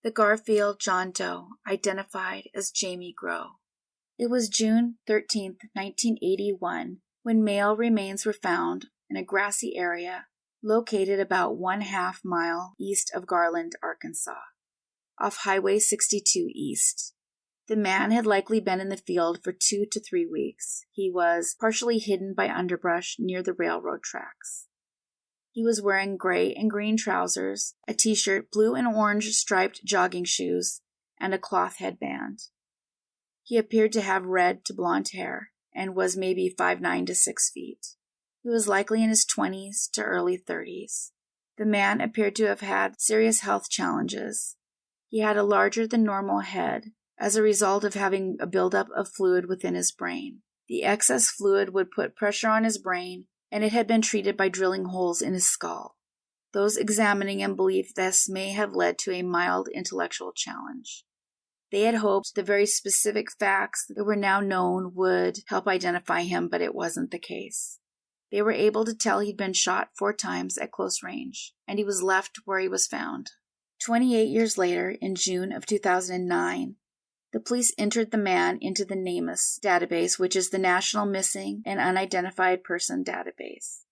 The Garfield John Doe, identified as Jamie Grow. It was June 13, 1981, when male remains were found in a grassy area located about 1/2 mile east of Garland, Arkansas, off Highway 62 East. The man had likely been in the field for 2 to 3 weeks. He was partially hidden by underbrush near the railroad tracks. He was wearing gray and green trousers, a t-shirt, blue and orange striped jogging shoes, and a cloth headband. He appeared to have red to blonde hair and was maybe 5'9" to 6 feet. He was likely in his 20s to early 30s. The man appeared to have had serious health challenges. He had a larger than normal head as a result of having a buildup of fluid within his brain. The excess fluid would put pressure on his brain, and it had been treated by drilling holes in his skull. Those examining him believed this may have led to a mild intellectual challenge. They had hoped the very specific facts that were now known would help identify him, but it wasn't the case. They were able to tell he'd been shot 4 times at close range, and he was left where he was found. 28 years later, in June of 2009, the police entered the man into the NamUs database, which is the National Missing and Unidentified Person database.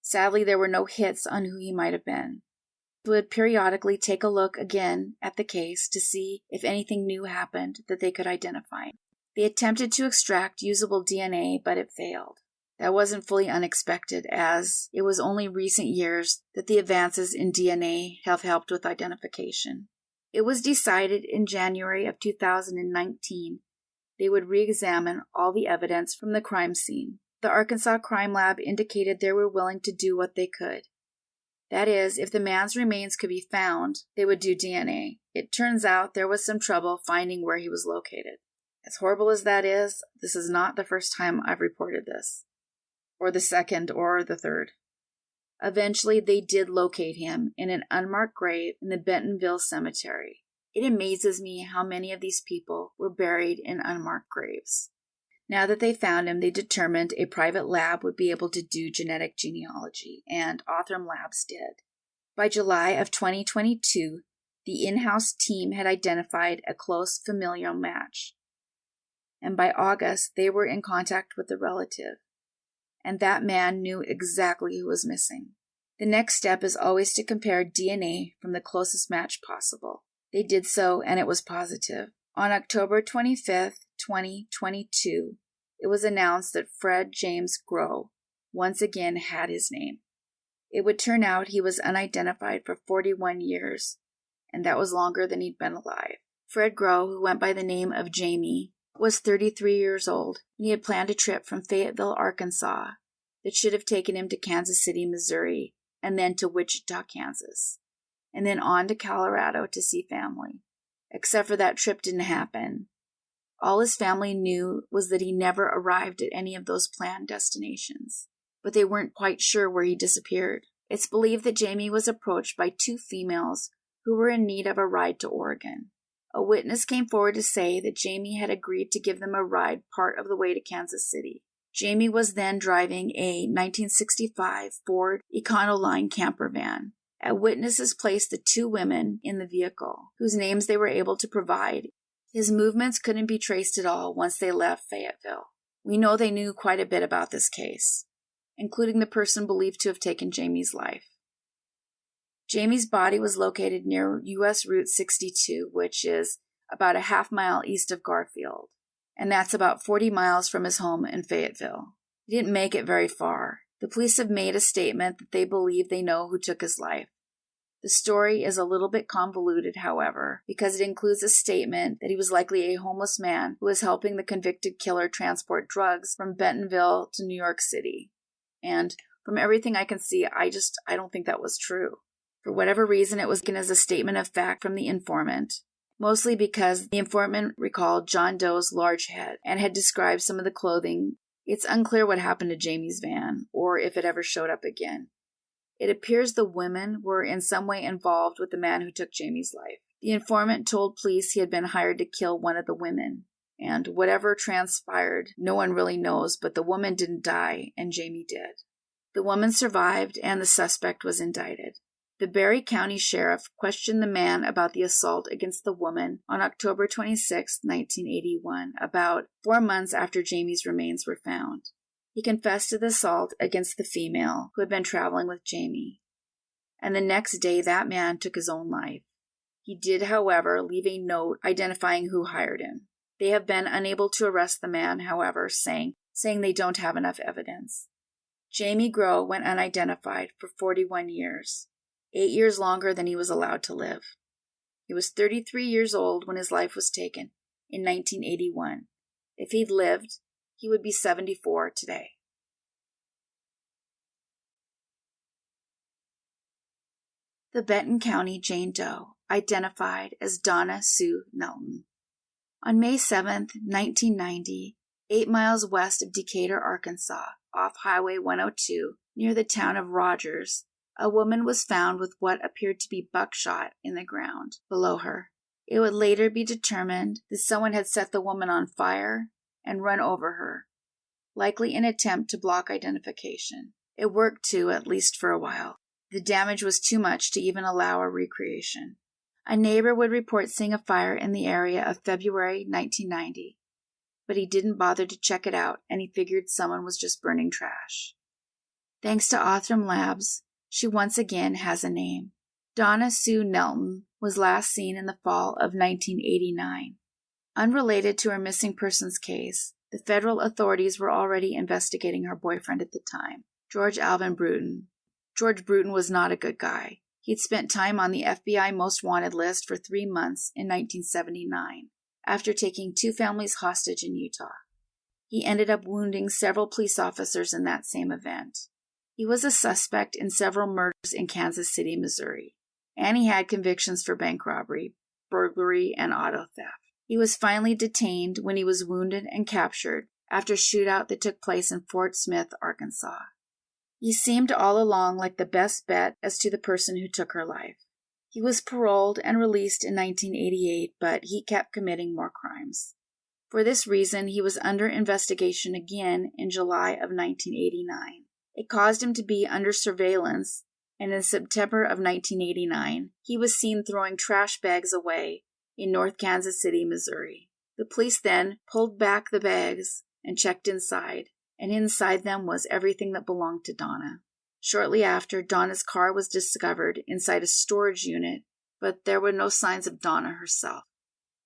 Sadly, there were no hits on who he might have been. They would periodically take a look again at the case to see if anything new happened that they could identify. They attempted to extract usable DNA, but it failed. That wasn't fully unexpected, as it was only recent years that the advances in DNA have helped with identification. It was decided in January of 2019 they would re-examine all the evidence from the crime scene. The Arkansas Crime Lab indicated they were willing to do what they could. That is, if the man's remains could be found, they would do DNA. It turns out there was some trouble finding where he was located. As horrible as that is, this is not the first time I've reported this, or the second, or the third. Eventually, they did locate him in an unmarked grave in the Bentonville Cemetery. It amazes me how many of these people were buried in unmarked graves. Now that they found him, they determined a private lab would be able to do genetic genealogy, and Othram Labs did. By July of 2022, the in-house team had identified a close familial match. And by August, they were in contact with the relative. And that man knew exactly who was missing. The next step is always to compare DNA from the closest match possible. They did so, and it was positive. On October 25th, 2022, it was announced that Fred James Grow once again had his name. It would turn out he was unidentified for 41 years, and that was longer than he'd been alive. Fred Grow, who went by the name of Jamie, was 33 years old, and he had planned a trip from Fayetteville, Arkansas, that should have taken him to Kansas City, Missouri, and then to Wichita, Kansas, and then on to Colorado to see family. Except for that trip didn't happen. All his family knew was that he never arrived at any of those planned destinations, but they weren't quite sure where he disappeared. It's believed that Jamie was approached by 2 females who were in need of a ride to Oregon. A witness came forward to say that Jamie had agreed to give them a ride part of the way to Kansas City. Jamie was then driving a 1965 Ford Econoline camper van. Witnesses placed the 2 women in the vehicle, whose names they were able to provide. His movements couldn't be traced at all once they left Fayetteville. We know they knew quite a bit about this case, including the person believed to have taken Jamie's life. Jamie's body was located near U.S. Route 62, which is about a half mile east of Garfield, and that's about 40 miles from his home in Fayetteville. He didn't make it very far. The police have made a statement that they believe they know who took his life. The story is a little bit convoluted, however, because it includes a statement that he was likely a homeless man who was helping the convicted killer transport drugs from Bentonville to New York City. And from everything I can see, I don't think that was true. For whatever reason, it was given as a statement of fact from the informant, mostly because the informant recalled John Doe's large head and had described some of the clothing. It's unclear what happened to Jamie's van, or if it ever showed up again. It appears the women were in some way involved with the man who took Jamie's life. The informant told police he had been hired to kill one of the women, and whatever transpired, no one really knows, but the woman didn't die, and Jamie did. The woman survived, and the suspect was indicted. The Berry County Sheriff questioned the man about the assault against the woman on October 26, 1981, about 4 months after Jamie's remains were found. He confessed to the assault against the female who had been traveling with Jamie. And the next day, that man took his own life. He did, however, leave a note identifying who hired him. They have been unable to arrest the man, however, saying they don't have enough evidence. Jamie Grow went unidentified for 41 years, 8 years longer than he was allowed to live. He was 33 years old when his life was taken in 1981. If he'd lived, he would be 74 today. The Benton County Jane Doe, identified as Donna Sue Melton. On May 7, 1990, 8 miles west of Decatur, Arkansas, off Highway 102, near the town of Rogers, a woman was found with what appeared to be buckshot in the ground below her. It would later be determined that someone had set the woman on fire and run over her, likely in an attempt to block identification. It worked too, at least for a while. The damage was too much to even allow a recreation. A neighbor would report seeing a fire in the area of February 1990, but he didn't bother to check it out, and he figured someone was just burning trash. Thanks to Othram Labs, she once again has a name. Donna Sue Melton was last seen in the fall of 1989. Unrelated to her missing persons case, the federal authorities were already investigating her boyfriend at the time, George Alvin Bruton. George Bruton was not a good guy. He'd spent time on the FBI Most Wanted list for 3 months in 1979, after taking 2 families hostage in Utah. He ended up wounding several police officers in that same event. He was a suspect in several murders in Kansas City, Missouri, and he had convictions for bank robbery, burglary, and auto theft. He was finally detained when he was wounded and captured after a shootout that took place in Fort Smith, Arkansas. He seemed all along like the best bet as to the person who took her life. He was paroled and released in 1988, but he kept committing more crimes. For this reason, he was under investigation again in July of 1989. It caused him to be under surveillance, and in September of 1989, he was seen throwing trash bags away in North Kansas City, Missouri. The police then pulled back the bags and checked inside, and inside them was everything that belonged to Donna. Shortly after, Donna's car was discovered inside a storage unit, but there were no signs of Donna herself.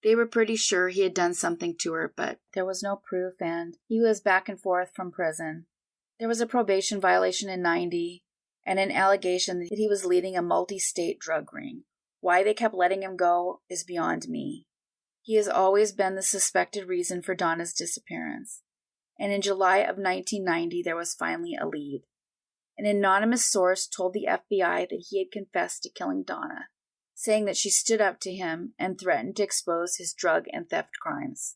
They were pretty sure he had done something to her, but there was no proof, and he was back and forth from prison. There was a probation violation in 90, and an allegation that he was leading a multi-state drug ring. Why they kept letting him go is beyond me. He has always been the suspected reason for Donna's disappearance, and in July of 1990 there was finally a lead. An anonymous source told the FBI that he had confessed to killing Donna, saying that she stood up to him and threatened to expose his drug and theft crimes.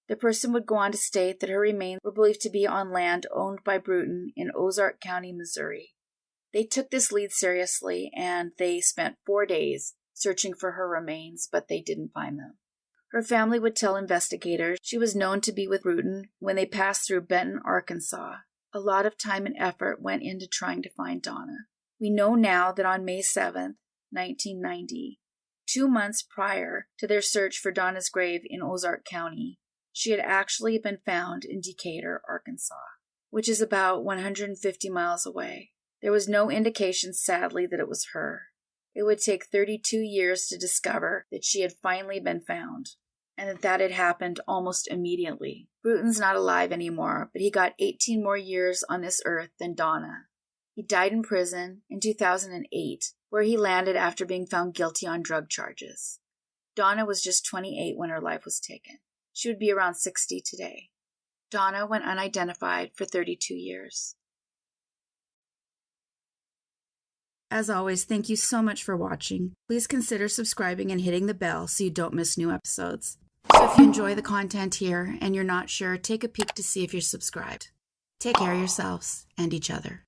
The person would go on to state that her remains were believed to be on land owned by Bruton in Ozark County, Missouri. They took this lead seriously, and they spent 4 days searching for her remains, but they didn't find them. Her family would tell investigators she was known to be with Bruton when they passed through Benton, Arkansas. A lot of time and effort went into trying to find Donna. We know now that on May 7th, 1990, 2 months prior to their search for Donna's grave in Ozark County, she had actually been found in Decatur, Arkansas, which is about 150 miles away. There was no indication, sadly, that it was her. It would take 32 years to discover that she had finally been found, and that had happened almost immediately. Bruton's not alive anymore, but he got 18 more years on this earth than Donna. He died in prison in 2008, where he landed after being found guilty on drug charges. Donna was just 28 when her life was taken. She would be around 60 today. Donna went unidentified for 32 years. As always, thank you so much for watching. Please consider subscribing and hitting the bell so you don't miss new episodes. So if you enjoy the content here and you're not sure, take a peek to see if you're subscribed. Take care of yourselves and each other.